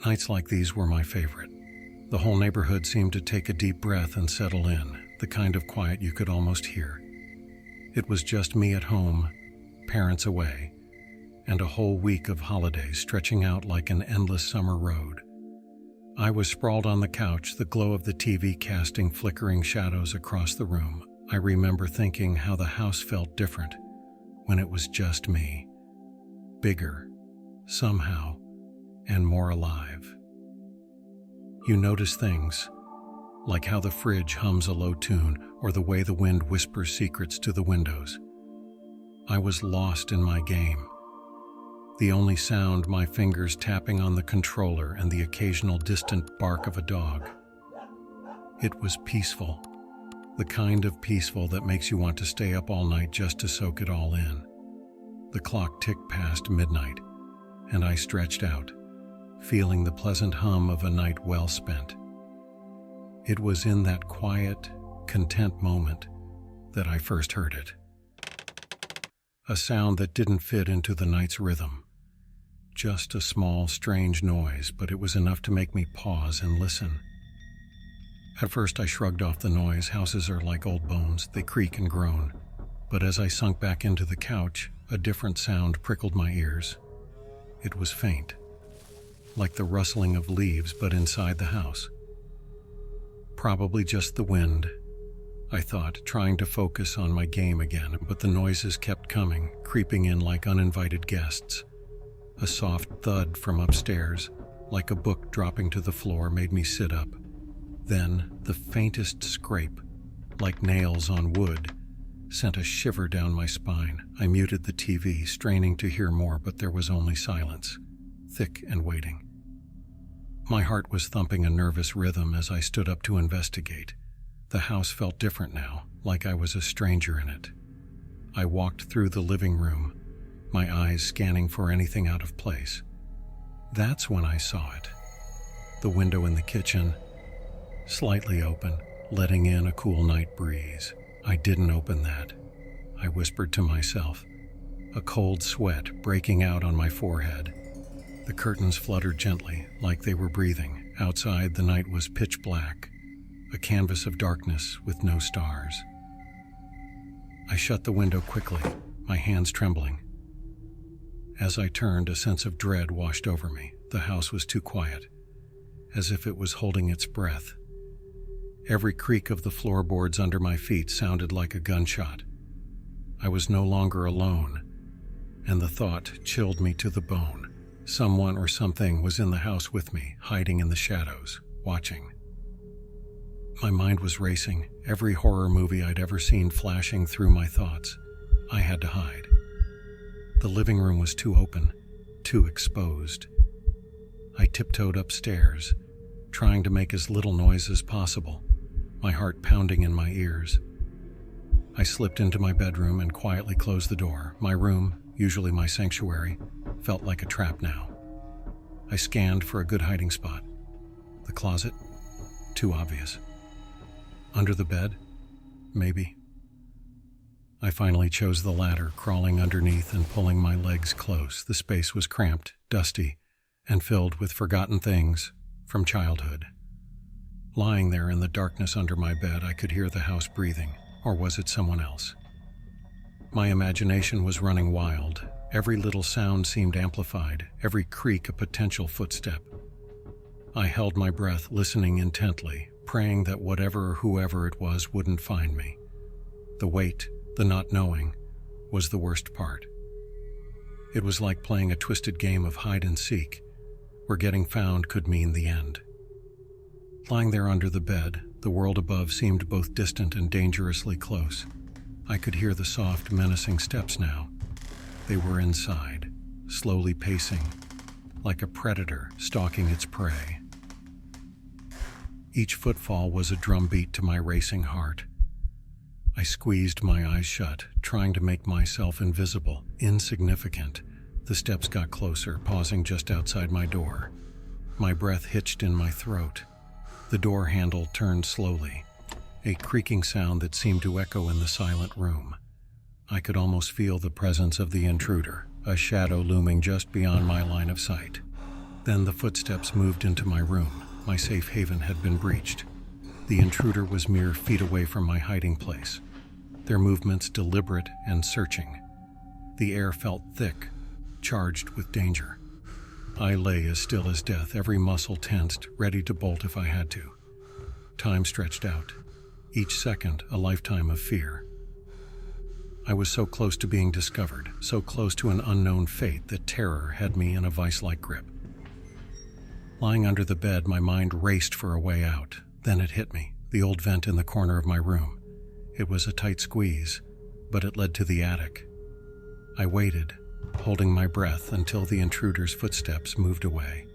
Nights like these were my favorite. The whole neighborhood seemed to take a deep breath and settle in, the kind of quiet you could almost hear. It was just me at home, parents away, and a whole week of holidays stretching out like an endless summer road. I was sprawled on the couch, the glow of the TV casting flickering shadows across the room. I remember thinking how the house felt different when it was just me. Bigger, somehow, and more alive. You notice things, like how the fridge hums a low tune or the way the wind whispers secrets to the windows. I was lost in my game. The only sound, my fingers tapping on the controller and the occasional distant bark of a dog. It was peaceful, the kind of peaceful that makes you want to stay up all night just to soak it all in. The clock ticked past midnight, and I stretched out, feeling the pleasant hum of a night well spent. It was in that quiet, content moment that I first heard it. A sound that didn't fit into the night's rhythm. Just a small, strange noise, but it was enough to make me pause and listen. At first I shrugged off the noise. Houses are like old bones, they creak and groan. But as I sunk back into the couch, a different sound prickled my ears. It was faint, like the rustling of leaves, but inside the house. Probably just the wind, I thought, trying to focus on my game again, but the noises kept coming, creeping in like uninvited guests. A soft thud from upstairs, like a book dropping to the floor, made me sit up. Then, the faintest scrape, like nails on wood, sent a shiver down my spine. I muted the TV, straining to hear more, but there was only silence, thick and waiting. My heart was thumping a nervous rhythm as I stood up to investigate. The house felt different now, like I was a stranger in it. I walked through the living room, my eyes scanning for anything out of place. That's when I saw it. The window in the kitchen, slightly open, letting in a cool night breeze. I didn't open that, I whispered to myself, a cold sweat breaking out on my forehead. The curtains fluttered gently, like they were breathing. Outside, the night was pitch black, a canvas of darkness with no stars. I shut the window quickly, my hands trembling. As I turned, a sense of dread washed over me. The house was too quiet, as if it was holding its breath. Every creak of the floorboards under my feet sounded like a gunshot. I was no longer alone, and the thought chilled me to the bone. Someone or something was in the house with me, hiding in the shadows, watching. My mind was racing, every horror movie I'd ever seen flashing through my thoughts. I had to hide. The living room was too open, too exposed. I tiptoed upstairs, trying to make as little noise as possible, my heart pounding in my ears. I slipped into my bedroom and quietly closed the door. My room, usually my sanctuary, felt like a trap now. I scanned for a good hiding spot. The closet? Too obvious. Under the bed? Maybe. I finally chose the ladder, crawling underneath and pulling my legs close. The space was cramped, dusty, and filled with forgotten things from childhood. Lying there in the darkness under my bed, I could hear the house breathing, or was it someone else? My imagination was running wild. Every little sound seemed amplified, every creak a potential footstep. I held my breath, listening intently, praying that whatever or whoever it was wouldn't find me. The wait, the not knowing, was the worst part. It was like playing a twisted game of hide and seek, where getting found could mean the end. Lying there under the bed, the world above seemed both distant and dangerously close. I could hear the soft, menacing steps now. They were inside, slowly pacing, like a predator stalking its prey. Each footfall was a drumbeat to my racing heart. I squeezed my eyes shut, trying to make myself invisible, insignificant. The steps got closer, pausing just outside my door. My breath hitched in my throat. The door handle turned slowly, a creaking sound that seemed to echo in the silent room. I could almost feel the presence of the intruder, a shadow looming just beyond my line of sight. Then the footsteps moved into my room. My safe haven had been breached. The intruder was mere feet away from my hiding place, their movements deliberate and searching. The air felt thick, charged with danger. I lay as still as death, every muscle tensed, ready to bolt if I had to. Time stretched out, each second a lifetime of fear. I was so close to being discovered, so close to an unknown fate that terror had me in a vice-like grip. Lying under the bed, my mind raced for a way out. Then it hit me, the old vent in the corner of my room. It was a tight squeeze, but it led to the attic. I waited, holding my breath until the intruder's footsteps moved away.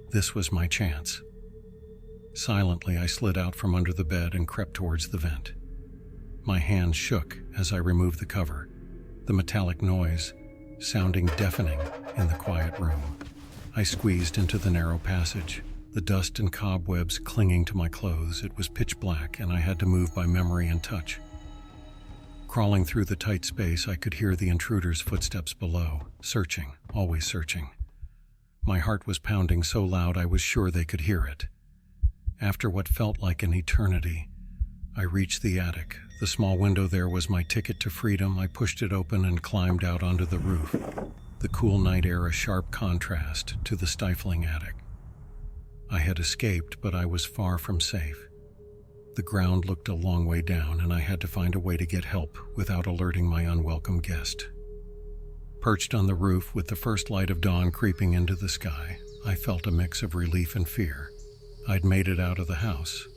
This was my chance. Silently, I slid out from under the bed and crept towards the vent. My hands shook as I removed the cover, the metallic noise sounding deafening in the quiet room. I squeezed into the narrow passage, the dust and cobwebs clinging to my clothes. It was pitch black, and I had to move by memory and touch. Crawling through the tight space, I could hear the intruder's footsteps below, searching, always searching. My heart was pounding so loud I was sure they could hear it. After what felt like an eternity, I reached the attic. The small window there was my ticket to freedom. I pushed it open and climbed out onto the roof. The cool night air a sharp contrast to the stifling attic. I had escaped, but I was far from safe. The ground looked a long way down, and I had to find a way to get help without alerting my unwelcome guest. Perched on the roof with the first light of dawn creeping into the sky, I felt a mix of relief and fear. I'd made it out of the house,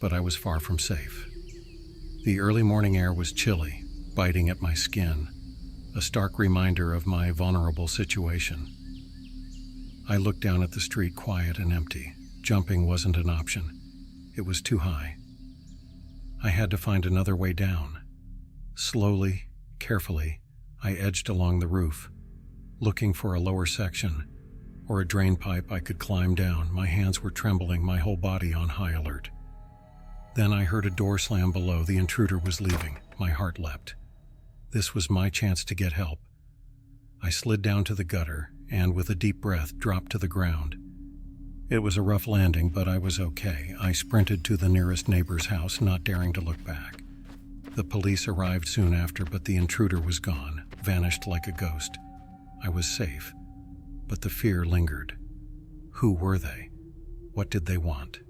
but I was far from safe. The early morning air was chilly, biting at my skin, a stark reminder of my vulnerable situation. I looked down at the street, quiet and empty. Jumping wasn't an option. It was too high. I had to find another way down. Slowly, carefully, I edged along the roof, looking for a lower section or a drain pipe I could climb down. My hands were trembling, my whole body on high alert. Then I heard a door slam below. The intruder was leaving. My heart leapt. This was my chance to get help. I slid down to the gutter and, with a deep breath, dropped to the ground. It was a rough landing, but I was okay. I sprinted to the nearest neighbor's house, not daring to look back. The police arrived soon after, but the intruder was gone, vanished like a ghost. I was safe, but the fear lingered. Who were they? What did they want?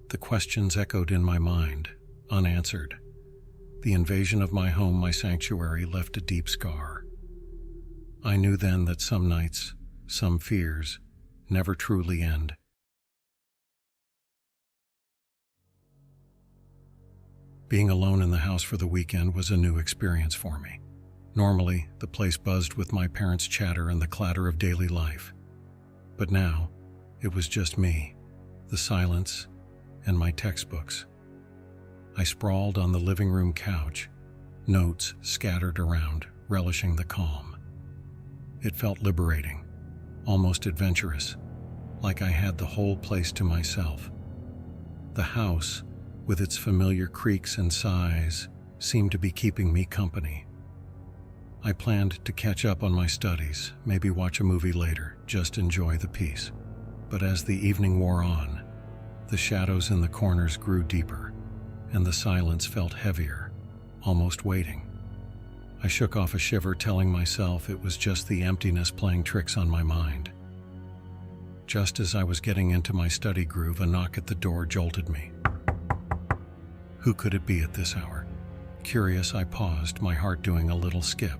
The questions echoed in my mind, unanswered. The invasion of my home, my sanctuary, left a deep scar. I knew then that some nights, some fears, never truly end. Being alone in the house for the weekend was a new experience for me. Normally, the place buzzed with my parents' chatter and the clatter of daily life. But now, it was just me, the silence, and my textbooks. I sprawled on the living room couch, notes scattered around, relishing the calm. It felt liberating, almost adventurous, like I had the whole place to myself. The house, with its familiar creaks and sighs, seemed to be keeping me company. I planned to catch up on my studies, maybe watch a movie later, just enjoy the peace. But as the evening wore on, the shadows in the corners grew deeper, and the silence felt heavier, almost weighting. I shook off a shiver, telling myself it was just the emptiness playing tricks on my mind. Just as I was getting into my study groove, a knock at the door jolted me. Who could it be at this hour? Curious, I paused, my heart doing a little skip.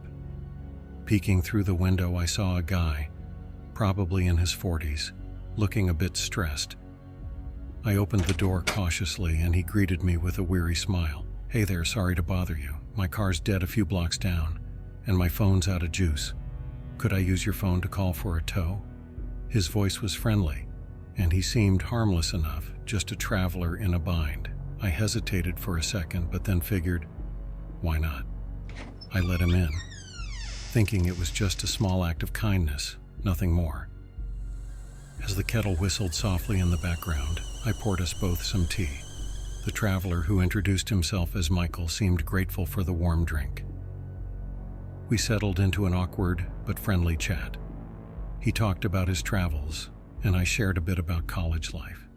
Peeking through the window, I saw a guy, probably in his 40s, looking a bit stressed. I opened the door cautiously, and he greeted me with a weary smile. "Hey there, sorry to bother you. My car's dead a few blocks down, and my phone's out of juice. Could I use your phone to call for a tow?" His voice was friendly, and he seemed harmless enough, just a traveler in a bind. I hesitated for a second, but then figured, why not? I let him in, thinking it was just a small act of kindness, nothing more. As the kettle whistled softly in the background, I poured us both some tea. The traveler, who introduced himself as Michael, seemed grateful for the warm drink. We settled into an awkward but friendly chat. He talked about his travels, and I shared a bit about college life.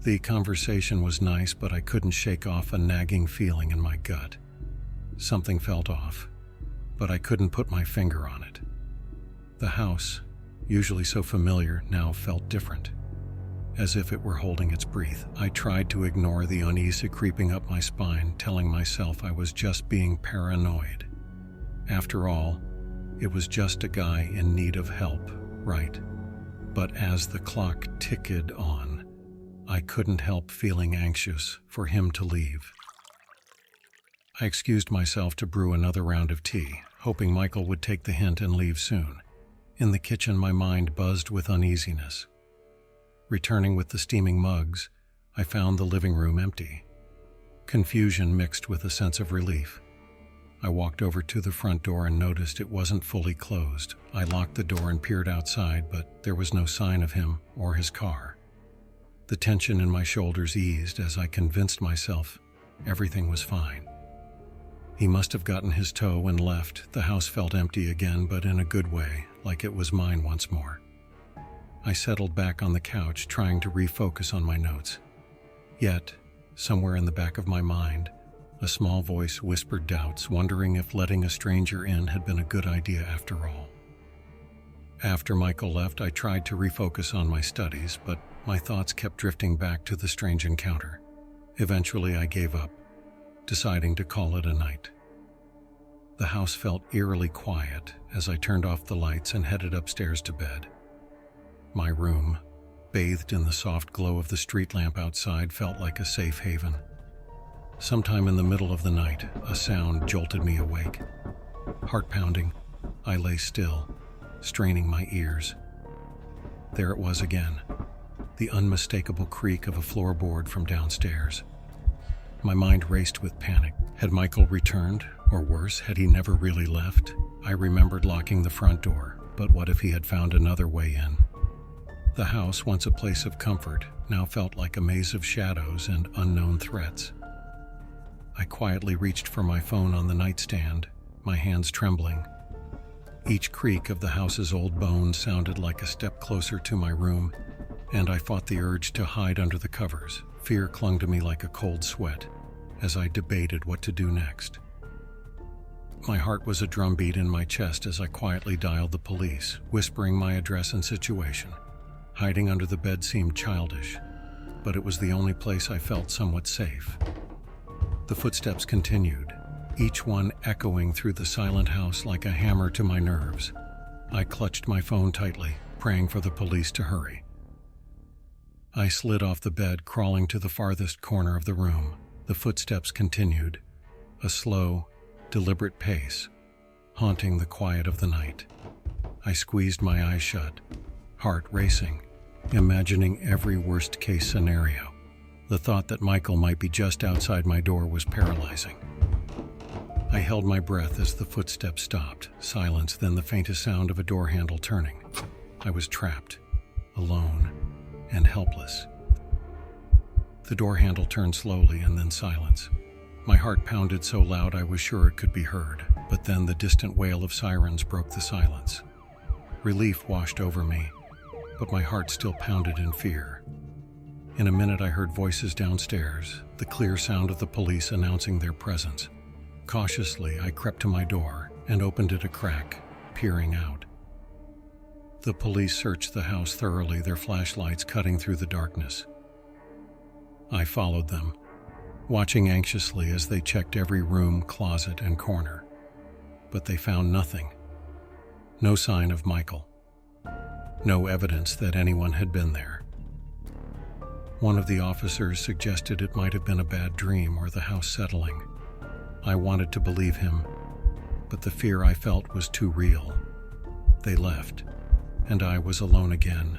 The conversation was nice, but I couldn't shake off a nagging feeling in my gut. Something felt off, but I couldn't put my finger on it. The house, usually so familiar, now felt different, as if it were holding its breath. I tried to ignore the unease creeping up my spine, telling myself I was just being paranoid. After all, it was just a guy in need of help, right? But as the clock ticked on, I couldn't help feeling anxious for him to leave. I excused myself to brew another round of tea, hoping Michael would take the hint and leave soon. In the kitchen, my mind buzzed with uneasiness. Returning with the steaming mugs, I found the living room empty. Confusion mixed with a sense of relief. I walked over to the front door and noticed it wasn't fully closed. I locked the door and peered outside, but there was no sign of him or his car. The tension in my shoulders eased as I convinced myself everything was fine. He must have gotten his tow and left. The house felt empty again, but in a good way, like it was mine once more. I settled back on the couch, trying to refocus on my notes. Yet, somewhere in the back of my mind, a small voice whispered doubts, wondering if letting a stranger in had been a good idea after all. After Michael left, I tried to refocus on my studies, but my thoughts kept drifting back to the strange encounter. Eventually, I gave up, deciding to call it a night. The house felt eerily quiet as I turned off the lights and headed upstairs to bed. My room, bathed in the soft glow of the street lamp outside, felt like a safe haven. Sometime in the middle of the night, a sound jolted me awake. Heart pounding, I lay still, straining my ears. There it was again, the unmistakable creak of a floorboard from downstairs. My mind raced with panic. Had Michael returned? Or worse, had he never really left? I remembered locking the front door, but what if he had found another way in? The house, once a place of comfort, now felt like a maze of shadows and unknown threats. I quietly reached for my phone on the nightstand, my hands trembling. Each creak of the house's old bones sounded like a step closer to my room, and I fought the urge to hide under the covers. Fear clung to me like a cold sweat as I debated what to do next. My heart was a drumbeat in my chest as I quietly dialed the police, whispering my address and situation. Hiding under the bed seemed childish, but it was the only place I felt somewhat safe. The footsteps continued, each one echoing through the silent house like a hammer to my nerves. I clutched my phone tightly, praying for the police to hurry. I slid off the bed, crawling to the farthest corner of the room. The footsteps continued, a slow, deliberate pace, haunting the quiet of the night. I squeezed my eyes shut, heart racing, imagining every worst-case scenario. The thought that Michael might be just outside my door was paralyzing. I held my breath as the footsteps stopped, silence, then the faintest sound of a door handle turning. I was trapped, alone, and helpless. The door handle turned slowly, and then silence. My heart pounded so loud I was sure it could be heard, but then the distant wail of sirens broke the silence. Relief washed over me, but my heart still pounded in fear. In a minute I heard voices downstairs, the clear sound of the police announcing their presence. Cautiously, I crept to my door and opened it a crack, peering out. The police searched the house thoroughly, their flashlights cutting through the darkness. I followed them, watching anxiously as they checked every room, closet, and corner. But they found nothing. No sign of Michael. No evidence that anyone had been there. One of the officers suggested it might have been a bad dream or the house settling. I wanted to believe him, but the fear I felt was too real. They left, and I was alone again.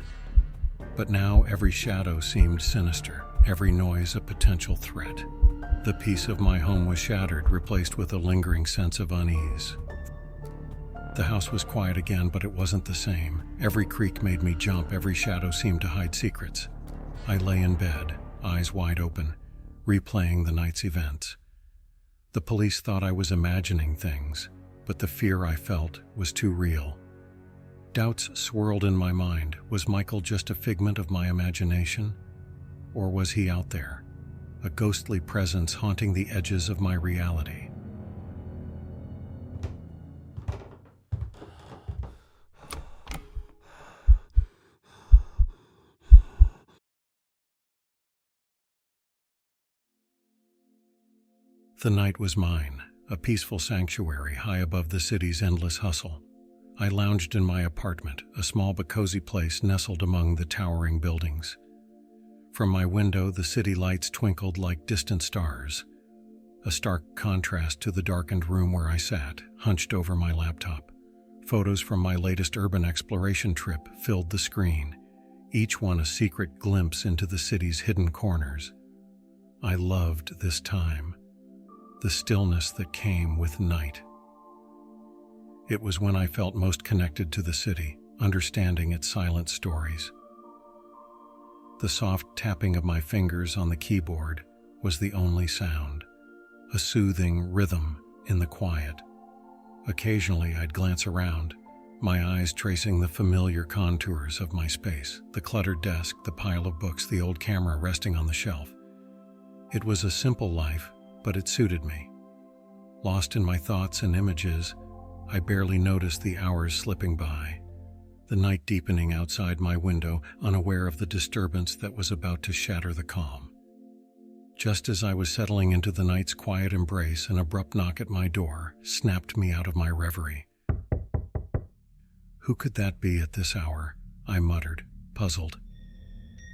But now every shadow seemed sinister, every noise a potential threat. The peace of my home was shattered, replaced with a lingering sense of unease. The house was quiet again, but it wasn't the same. Every creak made me jump, every shadow seemed to hide secrets. I lay in bed, eyes wide open, replaying the night's events. The police thought I was imagining things, but the fear I felt was too real. Doubts swirled in my mind. Was Michael just a figment of my imagination? Or was he out there, a ghostly presence haunting the edges of my reality? The night was mine, a peaceful sanctuary high above the city's endless hustle. I lounged in my apartment, a small but cozy place nestled among the towering buildings. From my window, the city lights twinkled like distant stars, a stark contrast to the darkened room where I sat, hunched over my laptop. Photos from my latest urban exploration trip filled the screen, each one a secret glimpse into the city's hidden corners. I loved this time, the stillness that came with night. It was when I felt most connected to the city, understanding its silent stories. The soft tapping of my fingers on the keyboard was the only sound, a soothing rhythm in the quiet. Occasionally I'd glance around, my eyes tracing the familiar contours of my space, the cluttered desk, the pile of books, the old camera resting on the shelf. It was a simple life, but it suited me. Lost in my thoughts and images, I barely noticed the hours slipping by, the night deepening outside my window, unaware of the disturbance that was about to shatter the calm. Just as I was settling into the night's quiet embrace, an abrupt knock at my door snapped me out of my reverie. Who could that be at this hour? I muttered, puzzled.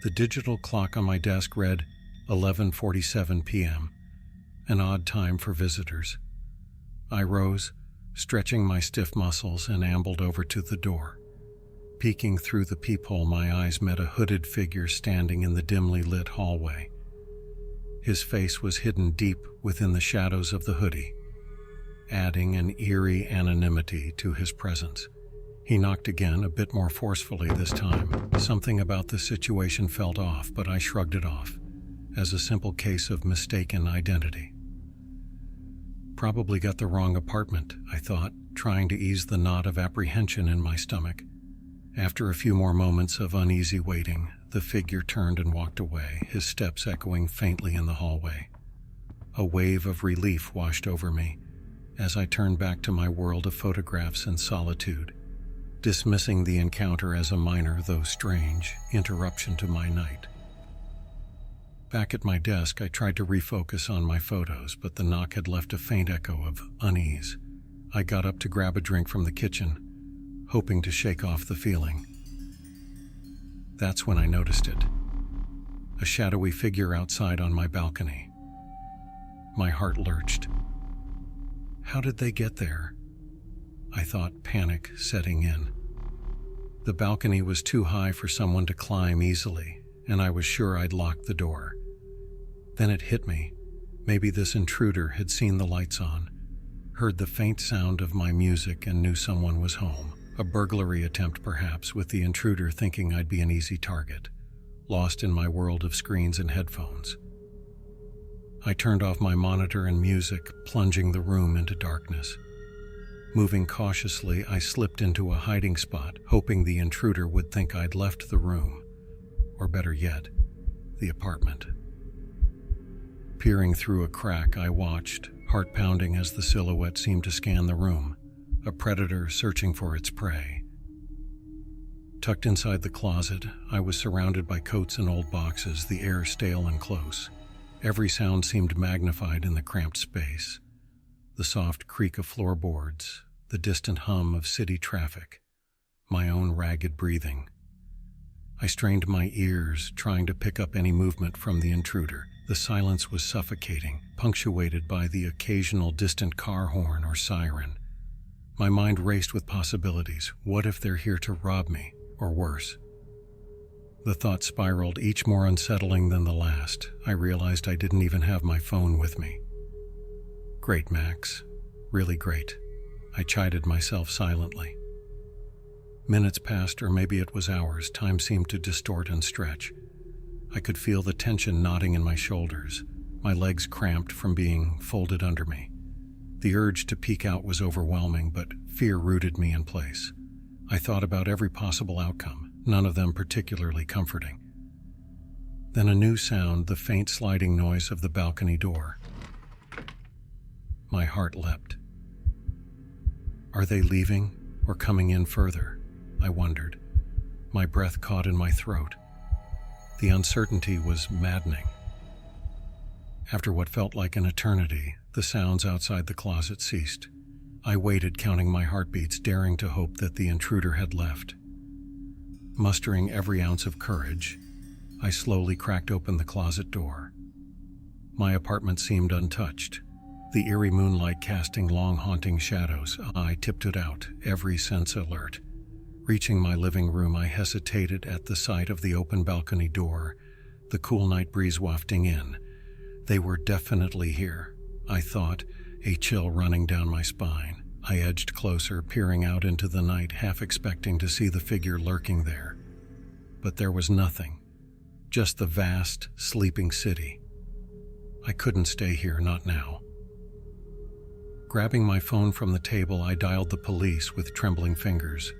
The digital clock on my desk read 11:47 p.m., an odd time for visitors. I rose, stretching my stiff muscles, and ambled over to the door. Peeking through the peephole, my eyes met a hooded figure standing in the dimly lit hallway. His face was hidden deep within the shadows of the hoodie, adding an eerie anonymity to his presence. He knocked again, a bit more forcefully this time. Something about the situation felt off, but I shrugged it off, as a simple case of mistaken identity. Probably got the wrong apartment, I thought, trying to ease the knot of apprehension in my stomach. After a few more moments of uneasy waiting, the figure turned and walked away, his steps echoing faintly in the hallway. A wave of relief washed over me as I turned back to my world of photographs and solitude, dismissing the encounter as a minor, though strange, interruption to my night. Back at my desk, I tried to refocus on my photos, but the knock had left a faint echo of unease. I got up to grab a drink from the kitchen, hoping to shake off the feeling. That's when I noticed it. A shadowy figure outside on my balcony. My heart lurched. How did they get there? I thought, panic setting in. The balcony was too high for someone to climb easily, and I was sure I'd locked the door. Then it hit me. Maybe this intruder had seen the lights on, heard the faint sound of my music, and knew someone was home. A burglary attempt, perhaps, with the intruder thinking I'd be an easy target, lost in my world of screens and headphones. I turned off my monitor and music, plunging the room into darkness. Moving cautiously, I slipped into a hiding spot, hoping the intruder would think I'd left the room, or better yet, the apartment. Peering through a crack, I watched, heart pounding as the silhouette seemed to scan the room, a predator searching for its prey. Tucked inside the closet, I was surrounded by coats and old boxes, the air stale and close. Every sound seemed magnified in the cramped space. The soft creak of floorboards, the distant hum of city traffic, my own ragged breathing. I strained my ears, trying to pick up any movement from the intruder. The silence was suffocating, punctuated by the occasional distant car horn or siren. My mind raced with possibilities. What if they're here to rob me, or worse? The thought spiraled, each more unsettling than the last. I realized I didn't even have my phone with me. Great, Max. Really great. I chided myself silently. Minutes passed, or maybe it was hours. Time seemed to distort and stretch. I could feel the tension knotting in my shoulders, my legs cramped from being folded under me. The urge to peek out was overwhelming, but fear rooted me in place. I thought about every possible outcome, none of them particularly comforting. Then a new sound, the faint sliding noise of the balcony door. My heart leapt. Are they leaving or coming in further? I wondered. My breath caught in my throat. The uncertainty was maddening. After what felt like an eternity, the sounds outside the closet ceased. I waited, counting my heartbeats, daring to hope that the intruder had left. Mustering every ounce of courage, I slowly cracked open the closet door. My apartment seemed untouched, the eerie moonlight casting long, haunting shadows. I tiptoed out, every sense alert. Reaching my living room, I hesitated at the sight of the open balcony door, the cool night breeze wafting in. They were definitely here, I thought, a chill running down my spine. I edged closer, peering out into the night, half expecting to see the figure lurking there. But there was nothing, just the vast, sleeping city. I couldn't stay here, not now. Grabbing my phone from the table, I dialed the police with trembling fingers.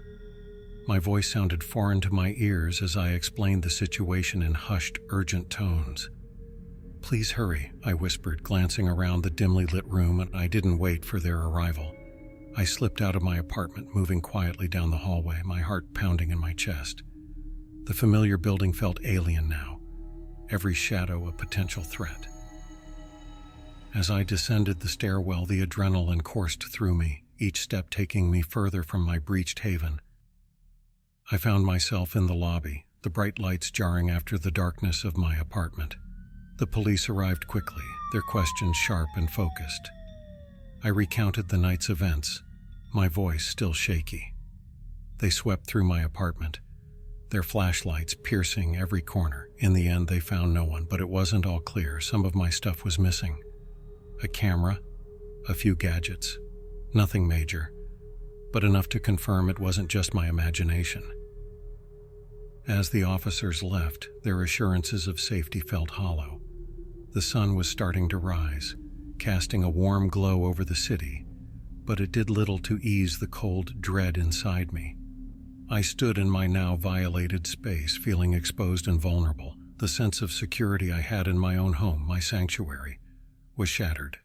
My voice sounded foreign to my ears as I explained the situation in hushed, urgent tones. "Please hurry," I whispered, glancing around the dimly lit room, and I didn't wait for their arrival. I slipped out of my apartment, moving quietly down the hallway, my heart pounding in my chest. The familiar building felt alien now, every shadow a potential threat. As I descended the stairwell, the adrenaline coursed through me, each step taking me further from my breached haven. I found myself in the lobby, the bright lights jarring after the darkness of my apartment. The police arrived quickly, their questions sharp and focused. I recounted the night's events, my voice still shaky. They swept through my apartment, their flashlights piercing every corner. In the end, they found no one, but it wasn't all clear. Some of my stuff was missing. A camera, a few gadgets, nothing major, but enough to confirm it wasn't just my imagination. As the officers left, their assurances of safety felt hollow. The sun was starting to rise, casting a warm glow over the city, but it did little to ease the cold dread inside me. I stood in my now violated space, feeling exposed and vulnerable. The sense of security I had in my own home, my sanctuary, was shattered.